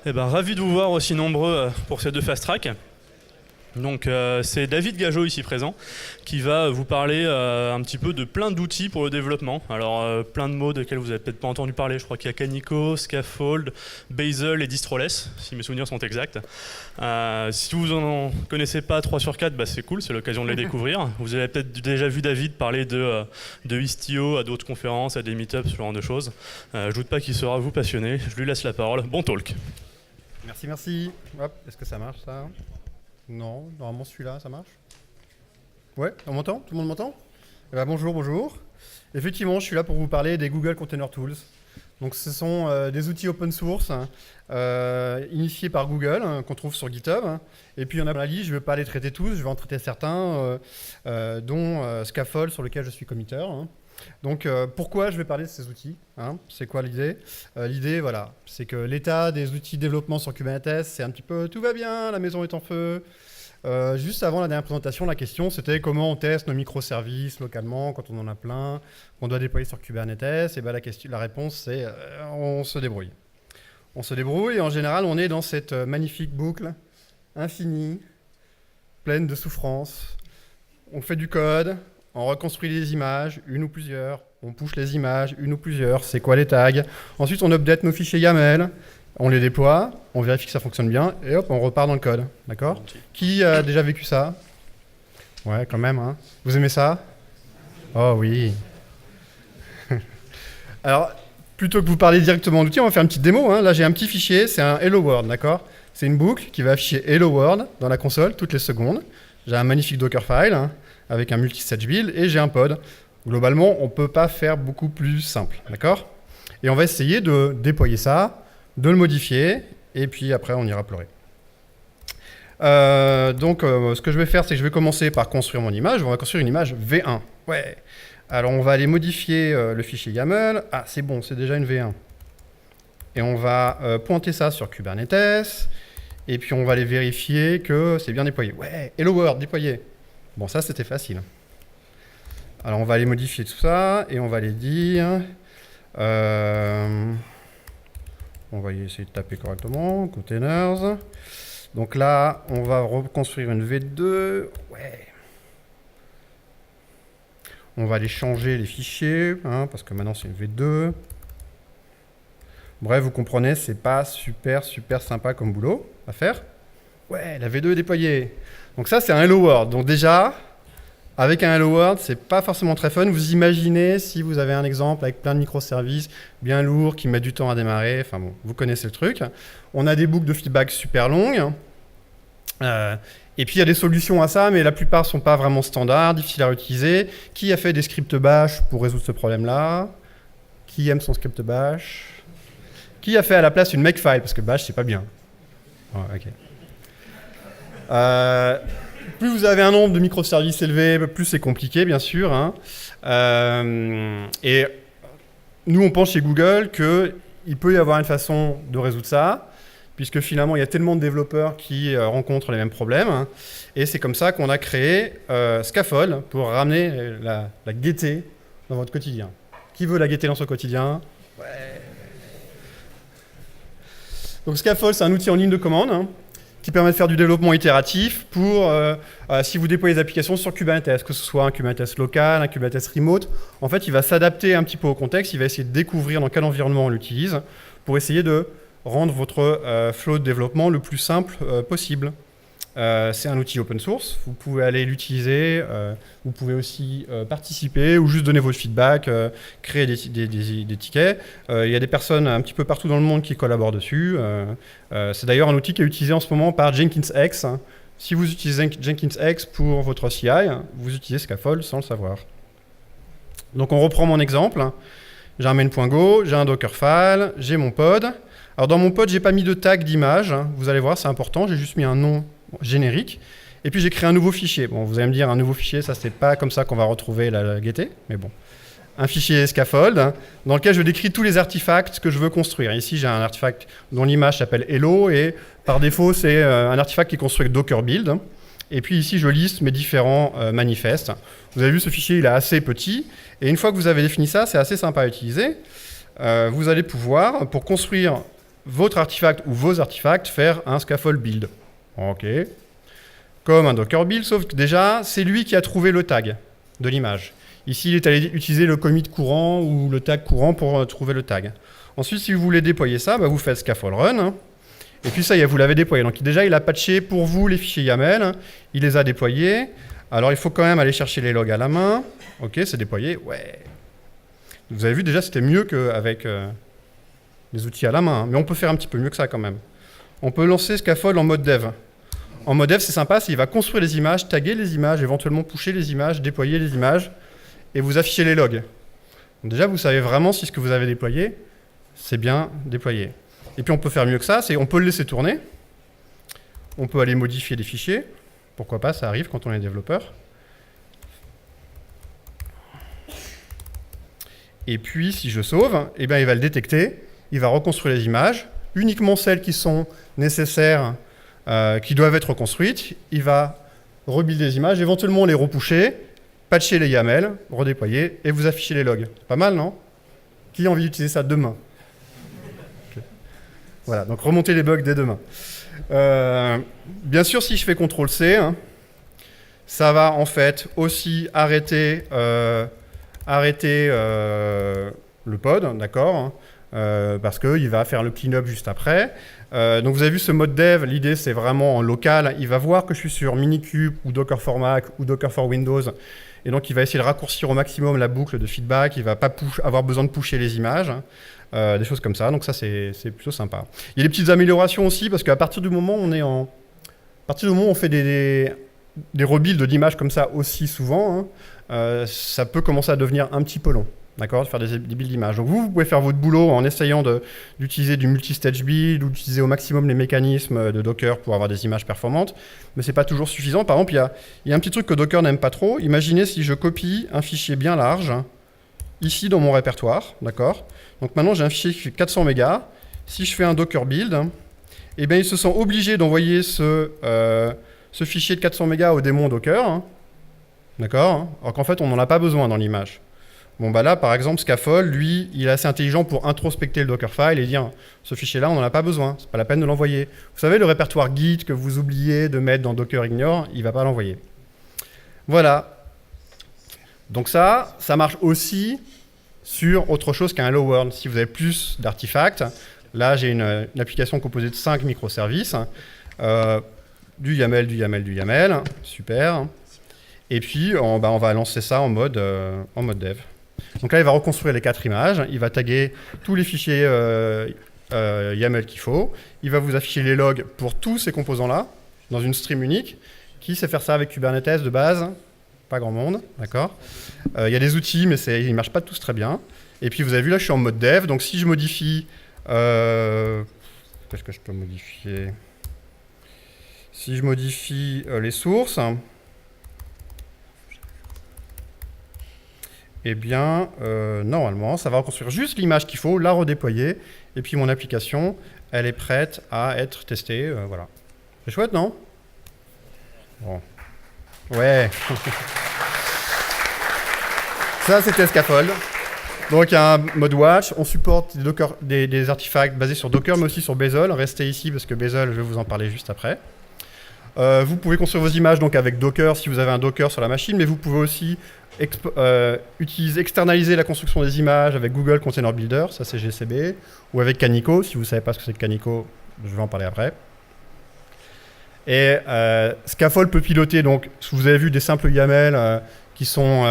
Eh ben, ravi de vous voir aussi nombreux pour ces deux fast track. Donc c'est David Gageot ici présent qui va vous parler un petit peu de plein d'outils pour le développement. Alors plein de mots desquels vous n'avez peut-être pas entendu parler. Je crois qu'il y a Canico, Scaffold, Bazel et Distroless, si mes souvenirs sont exacts. Si vous en connaissez pas 3 sur 4, bah, c'est cool, c'est l'occasion de les découvrir. Vous avez peut-être déjà vu David parler de Istio à d'autres conférences, à des meet-ups, ce genre de choses. Je doute pas qu'il saura vous passionner. Je lui laisse la parole. Bon talk. Merci, merci. Hop, est-ce que ça marche ça? Non, normalement celui-là, ça marche. Ouais, on m'entend? Tout le monde m'entend? Eh ben, bonjour, bonjour. Effectivement, je suis là pour vous parler des Google Container Tools. Donc ce sont des outils open source initiés par Google qu'on trouve sur GitHub. Et puis il y en a dans la liste, je ne vais pas les traiter tous, je vais en traiter certains, dont Scaffold sur lequel je suis committeur. Donc pourquoi je vais parler de ces outils, c'est quoi l'idée? L'idée, voilà, c'est que l'état des outils de développement sur Kubernetes, c'est un petit peu tout va bien, la maison est en feu. Juste avant la dernière présentation, la question c'était comment on teste nos microservices localement quand on en a plein, qu'on doit déployer sur Kubernetes. Et ben la réponse c'est on se débrouille. On se débrouille et en général on est dans cette magnifique boucle infinie, pleine de souffrance. On fait du code. On reconstruit les images, une ou plusieurs. On push les images, une ou plusieurs. C'est quoi les tags? Ensuite, on update nos fichiers YAML. On les déploie. On vérifie que ça fonctionne bien. Et hop, on repart dans le code. D'accord? Qui a déjà vécu ça? Ouais, quand même. Hein. Vous aimez ça? Oh oui. Alors, plutôt que vous parler directement d'outils, on va faire une petite démo. Hein. Là, j'ai un petit fichier. C'est un Hello World. D'accord? C'est une boucle qui va afficher Hello World dans la console toutes les secondes. J'ai un magnifique Dockerfile. Avec un multi-stage build, et j'ai un pod. Globalement, on ne peut pas faire beaucoup plus simple, d'accord? Et on va essayer de déployer ça, de le modifier, et puis après, on ira pleurer. Ce que je vais faire, c'est que je vais commencer par construire mon image. On va construire une image V1. Ouais. Alors, on va aller modifier le fichier YAML. Ah, c'est bon, c'est déjà une V1. Et on va pointer ça sur Kubernetes, et puis on va aller vérifier que c'est bien déployé. Ouais, Hello World, déployé. Bon, ça, c'était facile. Alors, on va aller modifier tout ça et on va aller dire... on va essayer de taper correctement. Containers. Donc là, on va reconstruire une V2. Ouais. On va aller changer les fichiers, parce que maintenant, c'est une V2. Bref, vous comprenez, c'est pas super sympa comme boulot à faire. Ouais, la V2 est déployée. Donc ça, c'est un Hello World. Donc déjà, avec un Hello World, c'est pas forcément très fun. Vous imaginez si vous avez un exemple avec plein de microservices bien lourds qui mettent du temps à démarrer. Enfin bon, vous connaissez le truc. On a des boucles de feedback super longues. Et puis il y a des solutions à ça, mais la plupart sont pas vraiment standards, difficiles à réutiliser. Qui a fait des scripts bash pour résoudre ce problème-là? Qui aime son script bash? Qui a fait à la place une makefile? Parce que bash, c'est pas bien. Oh, ok. Plus vous avez un nombre de microservices élevé, plus c'est compliqué, bien sûr. Et nous, on pense chez Google qu'il peut y avoir une façon de résoudre ça, puisque finalement, il y a tellement de développeurs qui rencontrent les mêmes problèmes. Et c'est comme ça qu'on a créé Scaffold pour ramener la gaieté dans votre quotidien. Qui veut la gaieté dans son quotidien? Ouais. Donc Scaffold, c'est un outil en ligne de commande, qui permet de faire du développement itératif pour, si vous déployez des applications sur Kubernetes, que ce soit un Kubernetes local, un Kubernetes remote. En fait, il va s'adapter un petit peu au contexte, il va essayer de découvrir dans quel environnement on l'utilise pour essayer de rendre votre flow de développement le plus simple possible. C'est un outil open source, vous pouvez aller l'utiliser, vous pouvez aussi participer ou juste donner votre feedback, créer des tickets. Il y a des personnes un petit peu partout dans le monde qui collaborent dessus. C'est d'ailleurs un outil qui est utilisé en ce moment par JenkinsX. Si vous utilisez JenkinsX pour votre CI, vous utilisez Scaffold sans le savoir. Donc on reprend mon exemple. J'ai un main.go, j'ai un Dockerfile, j'ai mon pod. Alors dans mon pod, j'ai pas mis de tag d'image. Vous allez voir, c'est important, j'ai juste mis un nom générique. Et puis j'ai créé un nouveau fichier. Bon, vous allez me dire, un nouveau fichier, ça c'est pas comme ça qu'on va retrouver la gaieté, mais bon. Un fichier Scaffold dans lequel je décris tous les artefacts que je veux construire. Ici, j'ai un artefact dont l'image s'appelle Hello et par défaut, c'est un artefact qui est construit avec Docker Build. Et puis ici, je liste mes différents manifestes. Vous avez vu, ce fichier, il est assez petit. Et une fois que vous avez défini ça, c'est assez sympa à utiliser. Vous allez pouvoir, pour construire votre artefact ou vos artefacts faire un scaffold build. Ok. Comme un Docker build, sauf que déjà, c'est lui qui a trouvé le tag de l'image. Ici, il est allé utiliser le commit courant ou le tag courant pour trouver le tag. Ensuite, si vous voulez déployer ça, vous faites scaffold run. Hein, et puis ça y est, vous l'avez déployé. Donc déjà, il a patché pour vous les fichiers YAML. Il les a déployés. Alors, il faut quand même aller chercher les logs à la main. Ok, c'est déployé. Ouais. Vous avez vu, déjà, c'était mieux qu'avec les outils à la main. Hein. Mais on peut faire un petit peu mieux que ça quand même. On peut lancer scaffold en mode dev. En mode dev, c'est sympa, il va construire les images, taguer les images, éventuellement pusher les images, déployer les images, et vous afficher les logs. Donc déjà, vous savez vraiment si ce que vous avez déployé, c'est bien déployé. Et puis on peut faire mieux que ça, c'est on peut le laisser tourner. On peut aller modifier les fichiers. Pourquoi pas, ça arrive quand on est développeur. Et puis, si je sauve, eh bien, il va le détecter, il va reconstruire les images, uniquement celles qui sont nécessaires, qui doivent être reconstruites. Il va rebuilder les images, éventuellement les repusher, patcher les YAML, redéployer, et vous afficher les logs. Pas mal, non? Qui a envie d'utiliser ça demain? Okay. Voilà, donc remonter les bugs dès demain. Bien sûr, si je fais CTRL-C, hein, ça va en fait aussi arrêter le pod, d'accord, hein, parce qu'il va faire le clean-up juste après. Donc vous avez vu ce mode dev, l'idée c'est vraiment en local. Il va voir que je suis sur Minikube ou Docker for Mac ou Docker for Windows. Et donc il va essayer de raccourcir au maximum la boucle de feedback. Il ne va pas avoir besoin de pusher les images. Des choses comme ça. Donc ça c'est plutôt sympa. Il y a des petites améliorations aussi parce qu'à partir du moment où on fait des rebuilds d'images comme ça aussi souvent, hein, ça peut commencer à devenir un petit peu long. D'accord, de faire des builds d'images. Donc vous pouvez faire votre boulot en essayant d'utiliser du multi-stage build ou d'utiliser au maximum les mécanismes de Docker pour avoir des images performantes, mais ce n'est pas toujours suffisant. Par exemple, il y a un petit truc que Docker n'aime pas trop. Imaginez si je copie un fichier bien large, ici dans mon répertoire, d'accord. Donc maintenant j'ai un fichier qui fait 400 mégas. Si je fais un Docker build, eh bien, ils se sont obligés d'envoyer ce fichier de 400 mégas au démon Docker, hein, d'accord, alors qu'en fait on n'en a pas besoin dans l'image. Bon, bah là, par exemple, Scaffold, lui, il est assez intelligent pour introspecter le Dockerfile et dire ce fichier-là, on n'en a pas besoin, c'est pas la peine de l'envoyer. Vous savez, le répertoire Git que vous oubliez de mettre dans Docker Ignore, il ne va pas l'envoyer. Voilà. Donc ça marche aussi sur autre chose qu'un Hello World. Si vous avez plus d'artefacts, là, j'ai une application composée de 5 microservices, du YAML, du YAML, du YAML, super. Et puis, on va lancer ça en mode dev. Donc là, il va reconstruire les 4 images, il va taguer tous les fichiers YAML qu'il faut, il va vous afficher les logs pour tous ces composants-là, dans une stream unique. Qui sait faire ça avec Kubernetes de base? Pas grand monde, d'accord. Il y a des outils, mais ils ne marchent pas tous très bien. Et puis, vous avez vu, là, je suis en mode dev, donc si je modifie... Qu'est-ce que je peux modifier? Si je modifie les sources... Eh bien, normalement, ça va reconstruire juste l'image qu'il faut, la redéployer, et puis mon application, elle est prête à être testée. Voilà. C'est chouette, non? Bon. Ouais. Ça, c'était Scaffold. Donc, il y a un mode watch. On supporte des artefacts basés sur Docker, mais aussi sur Bazel. Restez ici, parce que Bazel, je vais vous en parler juste après. Vous pouvez construire vos images donc avec Docker si vous avez un Docker sur la machine, mais vous pouvez aussi externaliser la construction des images avec Google Container Builder, ça c'est GCB, ou avec Canico. Si vous ne savez pas ce que c'est que Canico, je vais en parler après. Et Scaffold peut piloter, donc vous avez vu des simples YAML qui sont...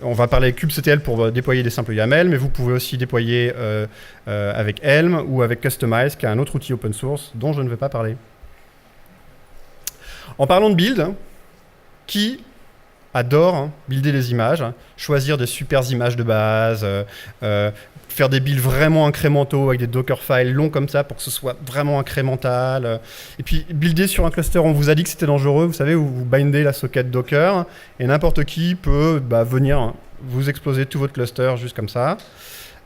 on va parler avec kubectl pour déployer des simples YAML, mais vous pouvez aussi déployer avec Helm ou avec Kustomize, qui est un autre outil open source dont je ne vais pas parler. En parlant de build, qui adore builder des images, choisir des super images de base, faire des builds vraiment incrémentaux avec des Dockerfiles longs comme ça pour que ce soit vraiment incrémental. Et puis builder sur un cluster, on vous a dit que c'était dangereux, vous savez, où vous bindez la socket Docker et n'importe qui peut venir vous exploser tout votre cluster juste comme ça.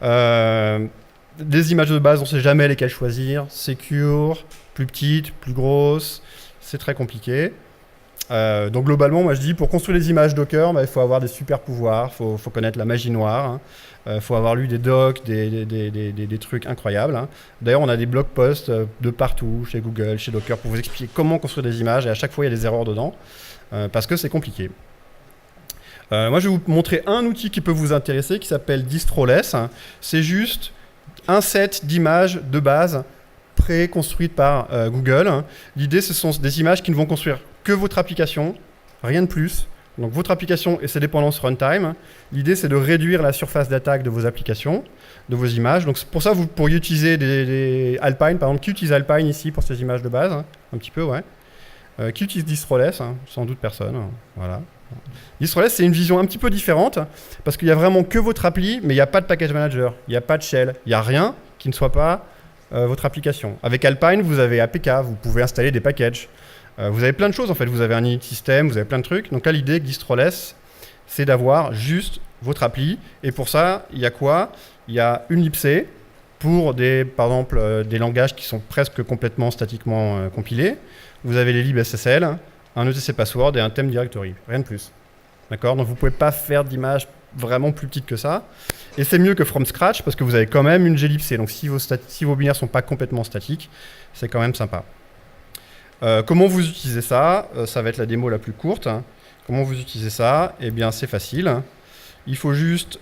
Des images de base, on ne sait jamais lesquelles choisir, secure, plus petites, plus grosses. C'est très compliqué. Donc globalement, moi je dis, pour construire des images Docker, il faut avoir des super pouvoirs, il faut connaître la magie noire, il faut avoir lu des docs, des trucs incroyables. D'ailleurs, on a des blog posts de partout, chez Google, chez Docker, pour vous expliquer comment construire des images, et à chaque fois, il y a des erreurs dedans, parce que c'est compliqué. Moi, je vais vous montrer un outil qui peut vous intéresser, qui s'appelle Distroless. C'est juste un set d'images de base pré-construites par Google. L'idée, ce sont des images qui ne vont construire que votre application, rien de plus. Donc votre application et ses dépendances runtime. L'idée, c'est de réduire la surface d'attaque de vos applications, de vos images. Donc pour ça, vous pourriez utiliser des Alpine, par exemple. Qui utilise Alpine ici pour ces images de base? Un petit peu, ouais. Qui utilise Distroless? Sans doute personne. Voilà. Distroless, c'est une vision un petit peu différente, parce qu'il n'y a vraiment que votre appli, mais il n'y a pas de package manager, il n'y a pas de shell, il n'y a rien qui ne soit pas votre application. Avec Alpine, vous avez APK, vous pouvez installer des packages. Vous avez plein de choses en fait, vous avez un init system, vous avez plein de trucs. Donc là, l'idée avec Distroless, c'est d'avoir juste votre appli. Et pour ça, il y a quoi? Il y a une libc pour par exemple, des langages qui sont presque complètement statiquement compilés. Vous avez les libSSL, un etc password et un theme directory, rien de plus. D'accord? Donc vous ne pouvez pas faire d'image vraiment plus petite que ça. Et c'est mieux que from scratch parce que vous avez quand même une glibc. Donc si vos binaires ne sont pas complètement statiques, c'est quand même sympa. Comment vous utilisez ça? Ça va être la démo la plus courte. Comment vous utilisez ça? Eh bien, c'est facile. Il faut juste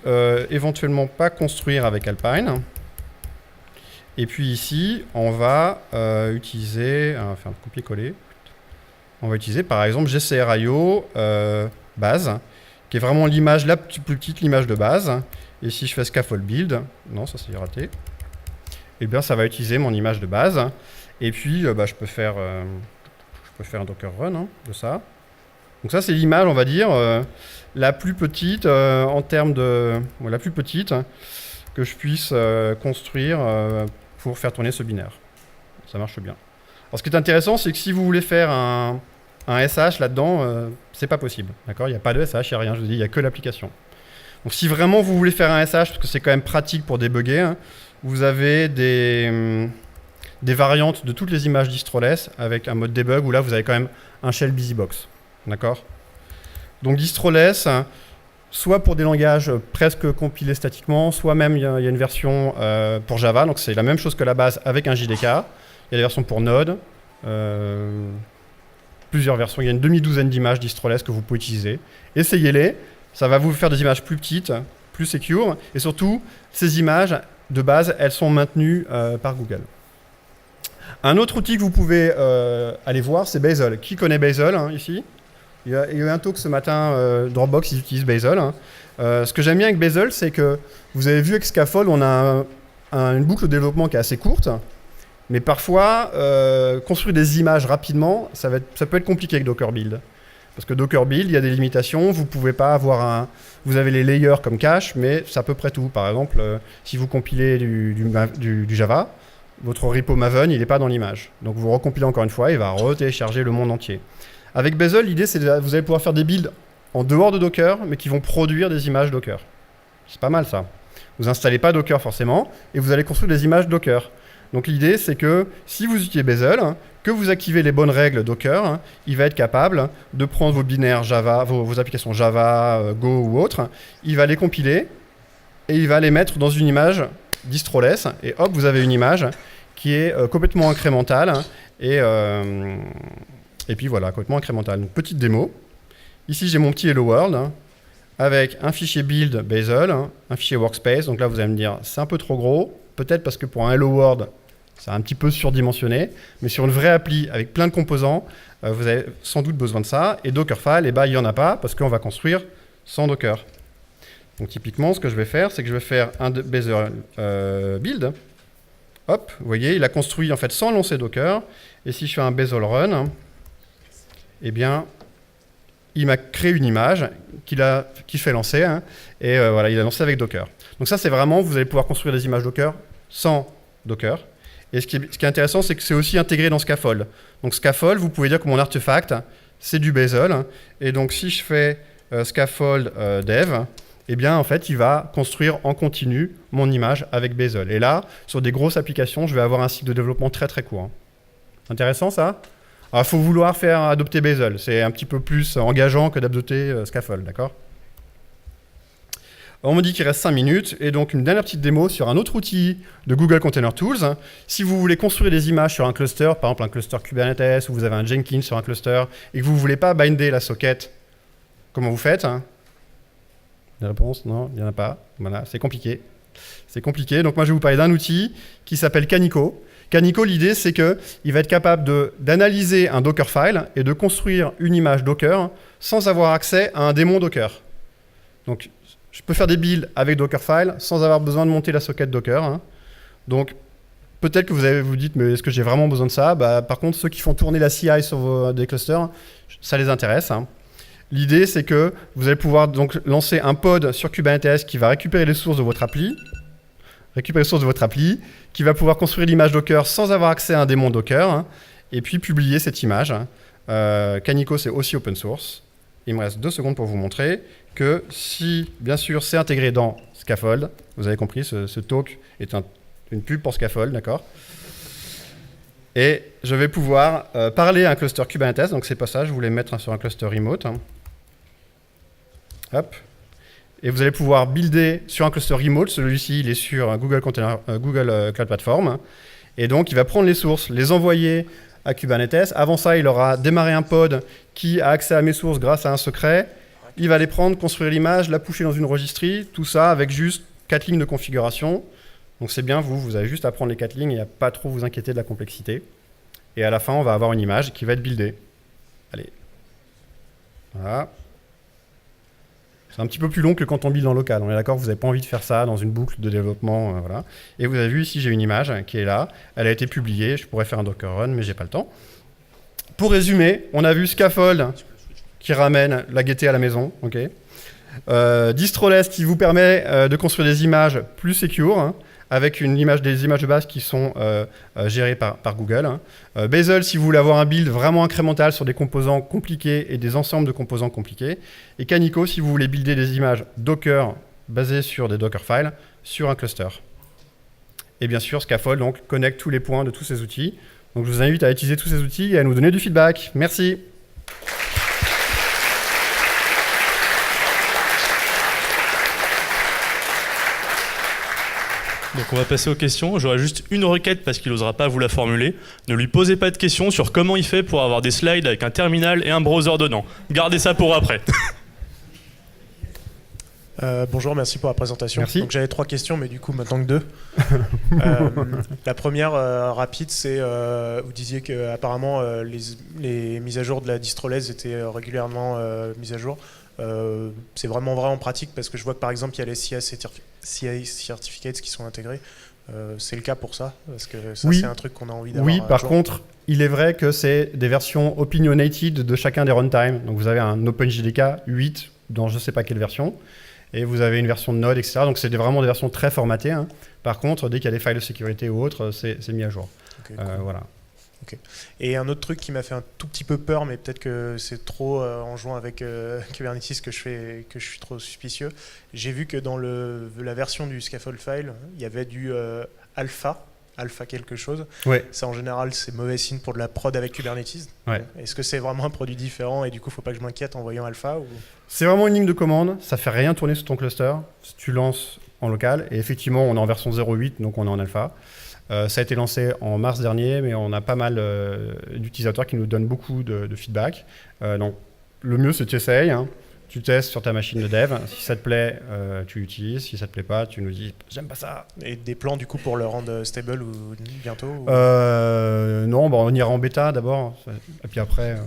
éventuellement pas construire avec Alpine. Et puis ici, on va utiliser, on va faire un copier-coller. On va utiliser par exemple GCRIO base, qui est vraiment l'image la plus petite, l'image de base. Et si je fais scaffold build, non, ça c'est raté. Eh bien, ça va utiliser mon image de base. Et puis, je peux faire un Docker run de ça. Donc ça, c'est l'image, on va dire, la plus petite en termes de... la plus petite que je puisse construire pour faire tourner ce binaire. Ça marche bien. Alors, ce qui est intéressant, c'est que si vous voulez faire un SH là-dedans, c'est pas possible. D'accord? Il n'y a pas de SH, il n'y a rien, je vous dis, il n'y a que l'application. Donc si vraiment vous voulez faire un SH, parce que c'est quand même pratique pour débugger, vous avez des variantes de toutes les images Distroless avec un mode debug où là vous avez quand même un shell busybox. D'accord? Donc Distroless, soit pour des langages presque compilés statiquement, soit même il y a une version pour Java, donc c'est la même chose que la base avec un JDK. Il y a des versions pour Node, plusieurs versions, il y a une demi-douzaine d'images Distroless que vous pouvez utiliser. Essayez-les, ça va vous faire des images plus petites, plus secure, et surtout, ces images de base, elles sont maintenues par Google. Un autre outil que vous pouvez aller voir, c'est Bazel. Qui connaît Bazel ici? Il y a eu un talk ce matin, Dropbox, ils utilisent Bazel. Ce que j'aime bien avec Bazel, c'est que vous avez vu avec Scaffold, on a une boucle de développement qui est assez courte, mais parfois, construire des images rapidement, ça peut être compliqué avec Docker Build. Parce que Docker Build, il y a des limitations, vous ne pouvez pas avoir vous avez les layers comme cache, mais c'est à peu près tout. Par exemple, si vous compilez du Java, votre repo Maven, il n'est pas dans l'image. Donc vous recompilez encore une fois, il va retélécharger le monde entier. Avec Bazel, l'idée, c'est que vous allez pouvoir faire des builds en dehors de Docker, mais qui vont produire des images Docker. C'est pas mal ça. Vous n'installez pas Docker forcément, et vous allez construire des images Docker. Donc l'idée, c'est que si vous utilisez Bazel, que vous activez les bonnes règles Docker, il va être capable de prendre vos binaires Java, vos applications Java, Go ou autres, il va les compiler, et il va les mettre dans une image Distroless, et hop, vous avez une image qui est complètement incrémentale, et puis voilà, complètement incrémentale. Donc petite démo. Ici, j'ai mon petit Hello World, avec un fichier build Bazel, un fichier workspace. Donc là, vous allez me dire, c'est un peu trop gros. Peut-être parce que pour un Hello World, c'est un petit peu surdimensionné. Mais sur une vraie appli avec plein de composants, vous avez sans doute besoin de ça. Et Dockerfile, il n'y en a pas parce qu'on va construire sans Docker. Donc typiquement, ce que je vais faire, c'est que je vais faire un Bazel build. Hop, vous voyez, il a construit en fait sans lancer Docker. Et si je fais un Bazel run, eh bien, il m'a créé une image qu'il fait lancer. Et voilà, il a lancé avec Docker. Donc ça, c'est vraiment, vous allez pouvoir construire des images Docker sans Docker. Et ce qui est intéressant, c'est que c'est aussi intégré dans Scaffold. Donc Scaffold, vous pouvez dire que mon artefact, c'est du Bazel. Et donc si je fais Scaffold dev, eh bien en fait, il va construire en continu mon image avec Bazel. Et là, sur des grosses applications, je vais avoir un cycle de développement très très court. Intéressant ça? Alors, il faut vouloir faire adopter Bazel. C'est un petit peu plus engageant que d'adopter Scaffold, d'accord? On me dit qu'il reste 5 minutes, et donc une dernière petite démo sur un autre outil de Google Container Tools. Si vous voulez construire des images sur un cluster, par exemple un cluster Kubernetes, ou vous avez un Jenkins sur un cluster, et que vous ne voulez pas binder la socket, comment vous faites? Des réponses? Non, il n'y en a pas. Voilà, c'est compliqué. C'est compliqué. Donc moi, je vais vous parler d'un outil qui s'appelle Canico. Canico, l'idée, c'est qu'il va être capable d'analyser un Dockerfile et de construire une image Docker sans avoir accès à un démon Docker. Donc, je peux faire des builds avec Dockerfile sans avoir besoin de monter la socket Docker. Donc, peut-être que vous dites, mais est-ce que j'ai vraiment besoin de ça? Par contre, ceux qui font tourner la CI sur des clusters, ça les intéresse. L'idée, c'est que vous allez pouvoir donc lancer un pod sur Kubernetes qui va récupérer les sources de votre appli, qui va pouvoir construire l'image Docker sans avoir accès à un démon Docker, et puis publier cette image. Canico, c'est aussi open source. Il me reste 2 secondes pour vous montrer que si, bien sûr, c'est intégré dans Scaffold, vous avez compris, ce talk est une pub pour Scaffold, d'accord? Et je vais pouvoir parler à un cluster Kubernetes, donc c'est pas ça, je voulais mettre sur un cluster remote. Hop. Et vous allez pouvoir builder sur un cluster remote, celui-ci il est sur Google Cloud Platform, et donc il va prendre les sources, les envoyer à Kubernetes. Avant ça, il aura démarré un pod qui a accès à mes sources grâce à un secret. Il va les prendre, construire l'image, la pusher dans une registry, tout ça avec juste 4 lignes de configuration. Donc c'est bien, vous avez juste à prendre les 4 lignes et à pas trop vous inquiéter de la complexité. Et à la fin, on va avoir une image qui va être buildée. Allez. Voilà. C'est un petit peu plus long que quand on build en local. On est d'accord, vous n'avez pas envie de faire ça dans une boucle de développement. Voilà. Et vous avez vu ici, j'ai une image qui est là. Elle a été publiée. Je pourrais faire un Docker run, mais j'ai pas le temps. Pour résumer, on a vu Scaffold qui ramène la gaieté à la maison. Okay. Distroless qui vous permet de construire des images plus secure, avec des images de base qui sont gérées par Google. Bazel, si vous voulez avoir un build vraiment incrémental sur des composants compliqués et des ensembles de composants compliqués. Et Canico, si vous voulez builder des images Docker basées sur des Dockerfiles sur un cluster. Et bien sûr, Scaffold donc, connecte tous les points de tous ces outils. Donc je vous invite à utiliser tous ces outils et à nous donner du feedback. Merci. Donc on va passer aux questions. J'aurais juste une requête parce qu'il n'osera pas vous la formuler. Ne lui posez pas de questions sur comment il fait pour avoir des slides avec un terminal et un browser dedans. Gardez ça pour après. Bonjour, merci pour la présentation. Merci. Donc j'avais 3 questions, mais du coup maintenant que 2. La première rapide, c'est vous disiez que apparemment les mises à jour de la distroless étaient régulièrement mises à jour. C'est vraiment vrai en pratique parce que je vois que par exemple il y a les CI certificates qui sont intégrés. C'est le cas pour ça? Parce que ça, oui. C'est un truc qu'on a envie d'avoir. Oui, par contre, il est vrai que c'est des versions opinionated de chacun des runtime. Donc vous avez un OpenJDK 8 dans je ne sais pas quelle version. Et vous avez une version de Node, etc. Donc c'est vraiment des versions très formatées. Par contre, dès qu'il y a des failles de sécurité ou autres, c'est mis à jour. Okay, cool. Voilà. Okay. Et un autre truc qui m'a fait un tout petit peu peur, mais peut-être que c'est trop en jouant avec Kubernetes que je suis trop suspicieux. J'ai vu que dans la version du scaffold file, il y avait du alpha quelque chose. Ouais. Ça, en général, c'est mauvais signe pour de la prod avec Kubernetes. Ouais. Est-ce que c'est vraiment un produit différent et du coup, il ne faut pas que je m'inquiète en voyant alpha ou... C'est vraiment une ligne de commande. Ça ne fait rien tourner sur ton cluster. Si tu lances en local, et effectivement, on est en version 0.8, donc on est en alpha. Ça a été lancé en mars dernier, mais on a pas mal d'utilisateurs qui nous donnent beaucoup de feedback. Donc, le mieux, c'est que tu essayes. Tu testes sur ta machine de dev. Si ça te plaît, tu l'utilises. Si ça te plaît pas, tu nous dis « j'aime pas ça ». Et des plans, du coup, pour le rendre stable ou bientôt ou... Non, on ira en bêta d'abord. Et puis après...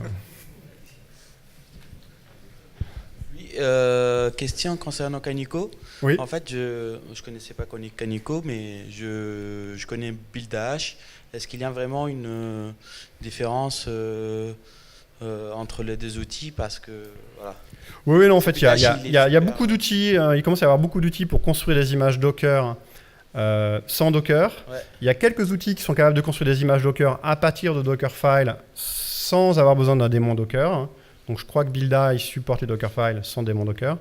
Question concernant Canico. Oui. En fait, je ne connaissais pas Canico, mais je connais BuildH. Est-ce qu'il y a vraiment une différence entre les deux outils? Parce que, voilà. Oui, non, en fait, il y a beaucoup d'outils. Il commence à y avoir beaucoup d'outils pour construire des images Docker sans Docker. Ouais. Il y a quelques outils qui sont capables de construire des images Docker à partir de Dockerfile sans avoir besoin d'un démon Docker. Donc je crois que Builda, il supporte les Dockerfiles sans démon Docker.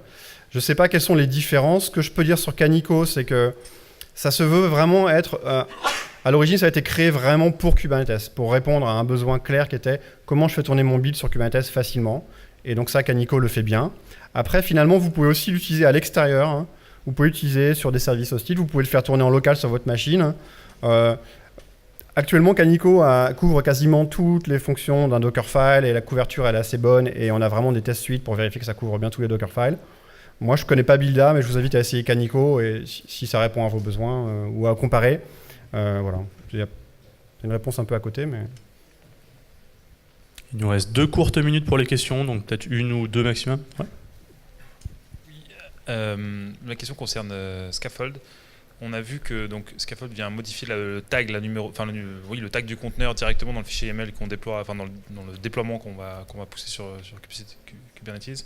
Je ne sais pas quelles sont les différences. Ce que je peux dire sur Canico, c'est que ça se veut vraiment être À l'origine, ça a été créé vraiment pour Kubernetes, pour répondre à un besoin clair qui était comment je fais tourner mon build sur Kubernetes facilement. Et donc ça, Canico le fait bien. Après, finalement, vous pouvez aussi l'utiliser à l'extérieur. Hein. Vous pouvez l'utiliser sur des services hostiles. Vous pouvez le faire tourner en local sur votre machine. Actuellement, Canico couvre quasiment toutes les fonctions d'un Dockerfile et la couverture elle est assez bonne et on a vraiment des test suites pour vérifier que ça couvre bien tous les Dockerfiles. Moi, je ne connais pas Builda, mais je vous invite à essayer Canico et si ça répond à vos besoins ou à comparer. Voilà. C'est une réponse un peu à côté, mais... Il nous reste 2 courtes minutes pour les questions, donc peut-être 1 ou 2 maximum. Ouais. Ma question concerne Scaffold. On a vu que donc Scaffold vient modifier le tag, le tag du conteneur directement dans le fichier YAML qu'on déploie, enfin dans le déploiement qu'on va pousser sur Kubernetes.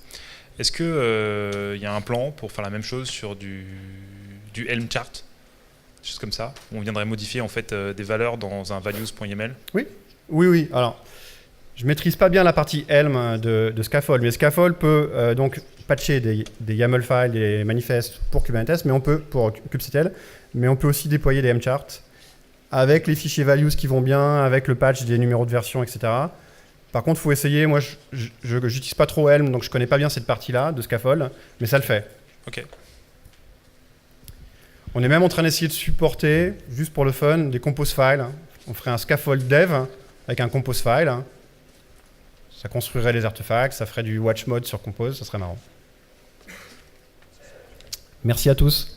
Est-ce que y a un plan pour faire la même chose sur du Helm chart, des choses comme ça, où on viendrait modifier en fait des valeurs dans un values.yml? Oui. Alors, je maîtrise pas bien la partie Helm de Scaffold, mais Scaffold peut donc patcher des YAML files, des manifestes pour Kubernetes, pour kubectl, mais on peut aussi déployer des Helm-charts avec les fichiers values qui vont bien, avec le patch des numéros de version, etc. Par contre, il faut essayer. Moi, je n'utilise pas trop Helm, donc je ne connais pas bien cette partie-là de Scaffold, mais ça le fait. Ok. On est même en train d'essayer de supporter, juste pour le fun, des compose files. On ferait un Scaffold dev avec un compose file. Ça construirait les artefacts, ça ferait du watch mode sur compose, ça serait marrant. Merci à tous.